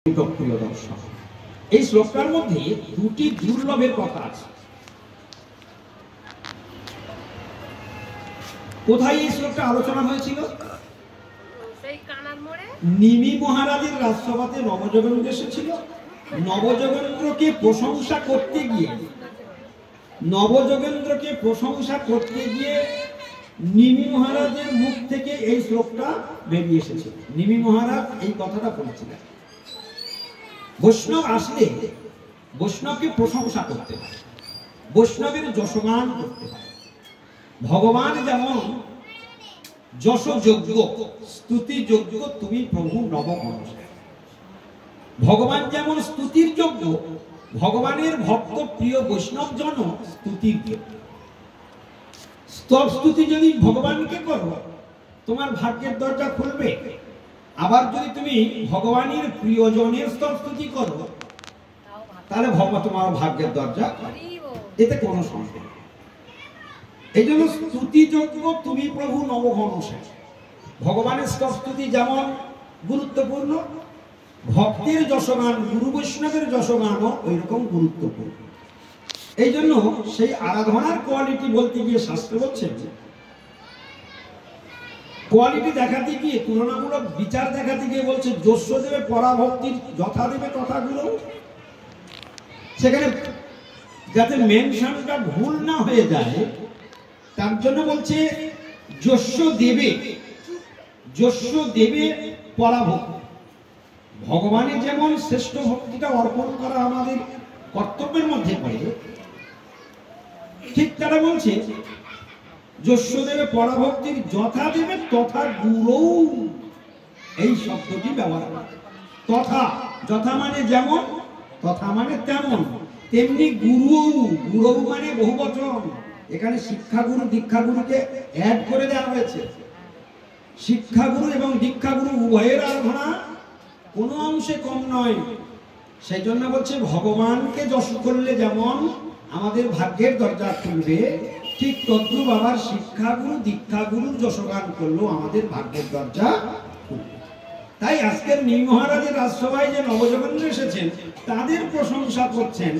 প্রিয় দর্শক, এই শ্লোকটার মধ্যে দুটি দুর্লভের কথা আছে। কোথায় এই শ্লোকটা আলোচনা হয়েছিল? নিমি মহারাজের রাজসভাতে নবযোগেন্দ্র এসেছিল। নবযোগেন্দ্রকে প্রশংসা করতে গিয়ে নিমি মহারাজের মুখ থেকে এই শ্লোকটা বেরিয়ে এসেছিল। নিমি মহারাজ এই কথাটা বলেছিলেন, বৈষ্ণব আসলে বৈষ্ণবকে প্রশংসা করতে হয়, বৈষ্ণবের যশগান করতে হয়। ভগবান যেমন যশযোগ্য, স্তুতিযোগ্য, তুমি প্রভু নবমনসা। ভগবান যেমন স্তুতির যোগ্য, ভগবানের ভক্ত প্রিয় বৈষ্ণবজন স্তুতির যোগ্য। স্তব স্তুতি যদি ভগবানকে করো, তোমার ভাগ্যের দরজা খুলবে। আবার যদি তুমি ভগবানের প্রিয়জনের স্তব স্তুতি করো, তাহলে ভগবান তোমার ভাগ্যের দরজা, এতে কোনো সন্দেহ। এই জন্য স্তুতিযোগ্য তুমি প্রভু নবঘনসা। ভগবানের স্তব স্তুতি যেমন গুরুত্বপূর্ণ, ভক্তের যশগান, গুরু বৈষ্ণবের যশগানও ওই রকম গুরুত্বপূর্ণ। এই জন্য সেই আরাধনার কোয়ালিটি বলতে গিয়ে শাস্ত্র বলছেন, কোয়ালিটি দেখাতে গিয়ে, তুলনামূলক বিচার দেখাতে গিয়ে বলছে, যশ দেবে পরাভক্তির যথা দেবে তথাগুলো। সেখানে যাতে মেনশনটা ভুল না হয়ে যায়, তার জন্য বলছে যশ দেবে পরাভক্তি। ভগবানের যেমন শ্রেষ্ঠ ভক্তিটা অর্পণ করা আমাদের কর্তব্যের মধ্যে পড়ে, ঠিক তারা বলছে যশ দেবে পরাভক্তির যথা দেবে তথা গুরু। এই শব্দটি ব্যবহার করে। তথা, যথা মানে যেমন, তথা মানে তেমন, তেমনি গুরু। গুরু মানে বহুবচন। এখানে শিক্ষাগুরু দীক্ষাগুরুকে অ্যাড করে দেওয়া হয়েছে। শিক্ষাগুরু এবং দীক্ষাগুরু উভয়ের আরাধনা কোনো অংশে কম নয়। সেই জন্য বলছে ভগবানকে যশ করলে যেমন আমাদের ভাগ্যের দরজা খুলবে, ঠিক তদ্রূপ আবার শিক্ষাগুরু দীক্ষাগুরুর যশগান করলেও আমাদের ভাগ্যের দরজা খুলবে। তাই আজকের নিমি মহারাজের রাজসভায় যে নবযোগেন্দ্র এসেছেন, তাদের প্রশংসা করছেন।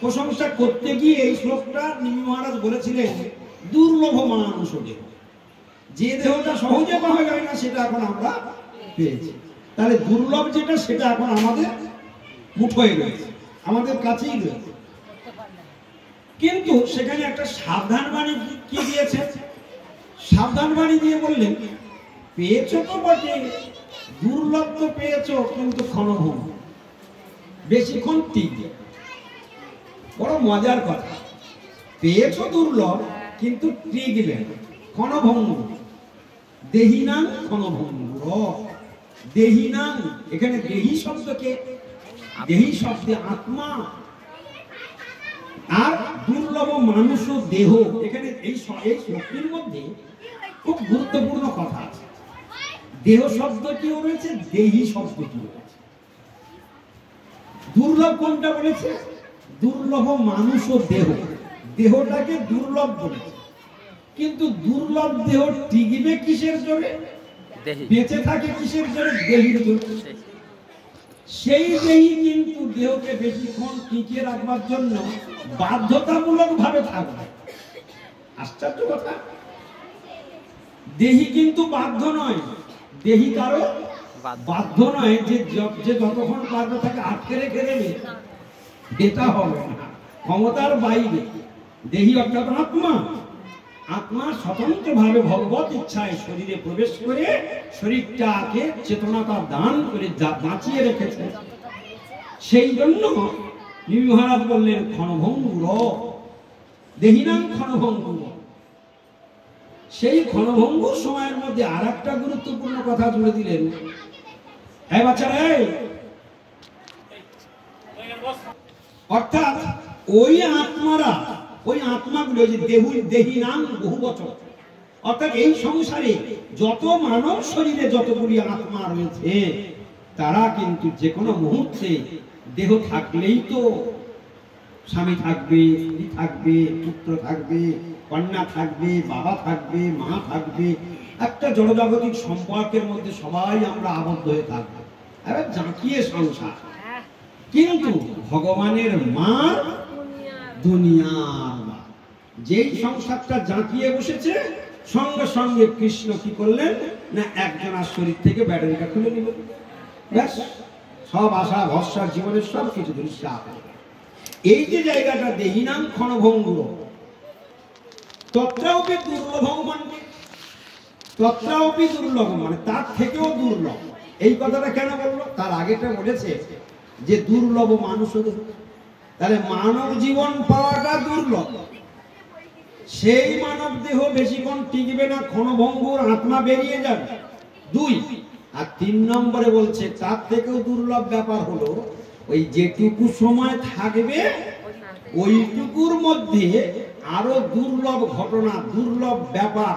প্রশংসা করতে গিয়ে এই শ্লোকটা নিমি মহারাজ বলেছিলেন, দুর্লভ মানুষ দেহ। যে দেহটা সহজে পাওয়া যায় না, সেটা এখন আমরা পেয়েছি। তাহলে দুর্লভ যেটা, সেটা এখন আমাদের মুঠোয় রয়েছে, আমাদের কাছেই রয়েছে। কিন্তু সেখানে একটা সাবধান বাণী কি দিয়েছে? সাবধান বাণী দিয়ে বললেন, পেয়েছো তো বটে, দুর্লভ তো পেয়েছো, কিন্তু ক্ষণভঙ্গ, বেশিক্ষণ টিকবে। বড় মজার কথা, পেয়েছো দুর্লভ কিন্তু টিকবে, ক্ষণভঙ্গ। দেহিনাং ক্ষণভঙ্গ। দেহিনাং, এখানে দেহি শব্দকে, দেহি শব্দে আত্মা, আর দুর্লভ মানুষ দেহ। এখানে এই শ্লোকটির মধ্যে খুব গুরুত্বপূর্ণ কথা আছে। দেহ শব্দটিও রয়েছে, দেহি শব্দটিও রয়েছে। দুর্লভ কোনটা বলেছে? দুর্লভ মানুষ ও দেহ। দেহটাকে দুর্লভ বলেছে, কিন্তু দুর্লভ দেহ টিকবে কিসের জোরে? বেঁচে থাকে কিসের জোরে? দেহির জোরে। সেই দেহি কিন্তু দেহকে বেশিক্ষণ টিকিয়ে রাখবার জন্য বাধ্যতামূলক ভাবে থাকবে। আশ্চর্য কথা, দেহি কিন্তু বাধ্য নয়। দেহি কারো বাধ্য নয় যে যতক্ষণ পারবে তাকে আটকে রেখে দেবে, এটা হবে না, ক্ষমতার বাইরে। দেহি অর্থাৎ আত্মা। আত্মা স্বতন্ত্র ভাবে ভগবত ইচ্ছায় শরীরে প্রবেশ করে শরীরটাকে চেতনাটা দান করে বাঁচিয়ে রেখেছে। সেই জন্য নিমি মহারাজ বললেন ক্ষণভঙ্গুর, দেহিনাং ক্ষণভঙ্গুর। সেই ক্ষণভঙ্গুর সময়ের মধ্যে আর একটা গুরুত্বপূর্ণ কথা জুড়ে দিলেন। হ্যাঁ বাচ্চারা, অর্থাৎ ওই আত্মারা, ওই আত্মাগুলো যে দেহিনাং বহুবচন, অর্থাৎ এই সংসারে যত মানব শরীরে যতগুলি আত্মা রয়েছে, তারা কিন্তু যে কোনো মুহূর্তে, দেহ থাকলেই তো স্বামী থাকবে, স্ত্রী থাকবে, পুত্র থাকবে, কন্যা থাকবে, বাবা থাকবে, মা থাকবে, একটা জড়জাগতিক সম্পর্কের মধ্যে সবাই আমরা আবদ্ধ হয়ে থাকবো। আরে জাঁকিয়ে সংসার, কিন্তু ভগবানের মা দুনিয়ার মা। যেই সংসারটা জাঁকিয়ে বসেছে, সঙ্গে সঙ্গে কৃষ্ণ কি করলেন না, একজনের শরীর থেকে ব্যাটারিটা খুলে নিল, ব্যাস সব আশা ভরসা জীবনের সব কিছু দৃশ্য। এই যে জায়গাটা দেহিনাম ক্ষণভঙ্গুর তত্রাওপি দুর্লভম, তত্রাওপি দুর্লভ মানে তার থেকেও দুর্লভ। এই কথাটা কেন বললো? তার আগেটা বলেছে যে দুর্লভ মানুষ, তাহলে মানব জীবন পাওয়াটা দুর্লভ। সেই মানব দেহ বেশিক্ষণ টিকবে না, ক্ষণভঙ্গুর, আত্মা বেরিয়ে যাবে। 2 আর 3 নম্বরে বলছে তার থেকেও দুর্লভ ব্যাপার হলো ওই যেটুকু সময় থাকবে ওইটুকুর মধ্যে আরো দুর্লভ ঘটনা, দুর্লভ ব্যাপার,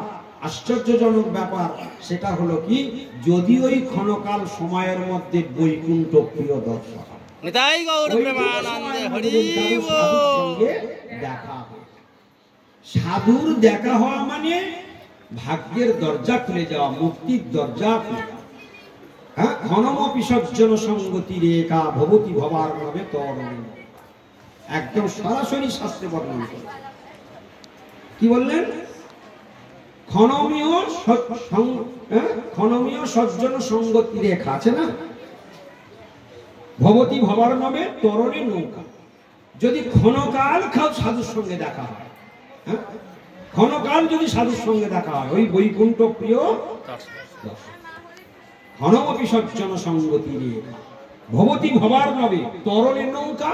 আশ্চর্যজনক ব্যাপার। সেটা হলো কি, যদি ওই ক্ষণকাল সময়ের মধ্যে বৈকুণ্ঠ প্রিয় দর্শন দেখা, সাধুর দেখা হওয়া মানে ভাগ্যের দরজা খুলে যাওয়া, মুক্তির দরজা খুলে যাওয়া। হ্যাঁ, ঘনমপি সজ্জন সঙ্গতি রেখা ভবতি ভবার নামে তরণ, একদম সরাসরি শাস্ত্রে বর্ণনা করে। কি বললেন? ক্ষণমীয় সজ্জন সঙ্গতি রেখা আছে না, ভবতি ভবার নামে তরণে নৌকা। যদি ক্ষণকাল সাধুর সঙ্গে দেখা হয়, ক্ষণকাল যদি সাধুর সঙ্গে দেখা হয়, ওই বৈকুণ্ঠ প্রিয় ঘনমপি সজ্জন সঙ্গতি রেখা ভবতি ভবার নবে তরণের নৌকা।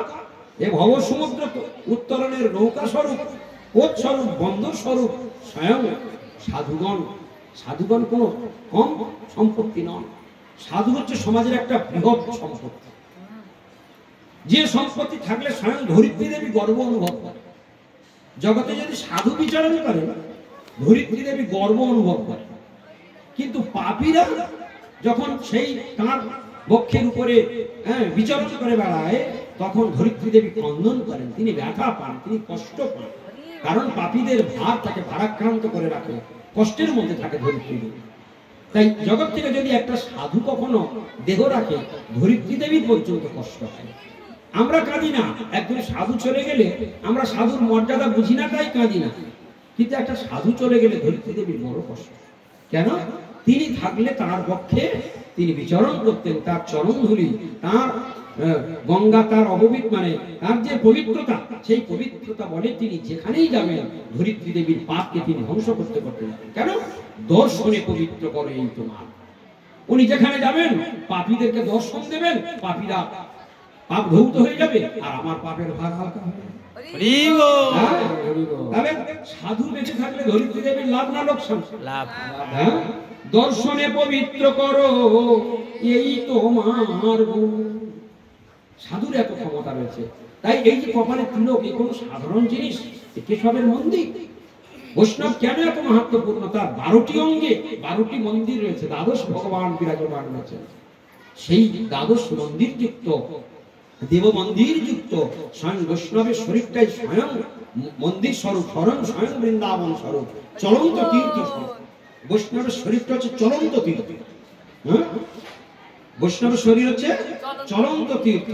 এ ভব সমুদ্র উত্তরণের নৌকা স্বরূপ, পোত স্বরূপ, বন্দর স্বরূপ স্বয়ং সাধুগণ। সাধুগণ কোন কম সম্পত্তি নন, সাধু হচ্ছে সমাজের একটা বৃহৎ সম্পত্তি। যে সম্পত্তি থাকলে স্বয়ং ধরিত্রী দেবী গর্ব অনুভব করে। জগতে যদি সাধু বিচরণ করে, ধরিত্রী দেবী গর্ব অনুভব করে। কিন্তু পাপীরা যখন সেই তাঁর বক্ষের উপরে বিচরণ করে বেড়ায়, তখন ধরিত্রী দেবী ক্রন্দন করেন, তিনি ব্যথা পান, তিনি কষ্ট পান। কারণ পাপীদের ভার তাকে ভারাক্রান্ত করে রাখে, কষ্টের মধ্যে থাকে ধরিত্রী দেবী। তাই জগৎ থেকে যদি একটা সাধু কখনো দেহ রাখে, ধরিত্রী দেবীর পর্যন্ত কষ্ট হয়। আমরা কাঁদি না, একজন সাধু চলে গেলে আমরা সাধুর মর্যাদা বুঝি না, তাই কাঁদি না। কিন্তু একটা সাধু চলে গেলে ধরিত্রী দেবীর বড় কষ্ট। কেন? তিনি থাকলে তার পক্ষে তিনি বিচরণ করতেন, তার চরণধুলি, তার গঙ্গা, তার অপবিত্র মানে তার যে পবিত্রতা, সেই পবিত্রতা বলে তিনি যেখানেই যাবেন ধরিত্রী দেবীর পাপকে তিনি ধ্বংস করতে করতে যাবেন। কেন? দর্শনে পবিত্র করে এই তোমার। উনি যেখানে যাবেন পাপীদেরকে দর্শন দেবেন, পাপীরা পাপ ধৌত হয়ে যাবে, আর আমার পাপের ভার হালকা হবে। তাহলে সাধু বেঁচে থাকলে ধরিত্রী দেবীর লাভ না লোকসান? লাভ। দর্শনে পবিত্র করো এই তোমার গুণ। সাধুর এত ক্ষমতা রয়েছে। তাই এই যে কপালে তিলক, এই কোনো সাধারণ জিনিস, কেশবের মন্দির। বৈষ্ণব কেন এত মাহাত্ম্যপূর্ণ? তার 12টি অঙ্গে 12টি মন্দির রয়েছে, দ্বাদশ ভগবান বিরাজমান রয়েছেন। সেই দ্বাদশ মন্দির যুক্ত, দেব মন্দির যুক্ত স্বয়ং বৈষ্ণবের শরীরটাই স্বয়ং মন্দির স্বরূপ, স্বয়ং বৃন্দাবন স্বরূপ, চলন্ত তীর্থ স্বরূপ। বৈষ্ণবের শরীরটা হচ্ছে চলন্ত তীর্থ। বৈষ্ণবের শরীর হচ্ছে চলন্ত তীর্থ।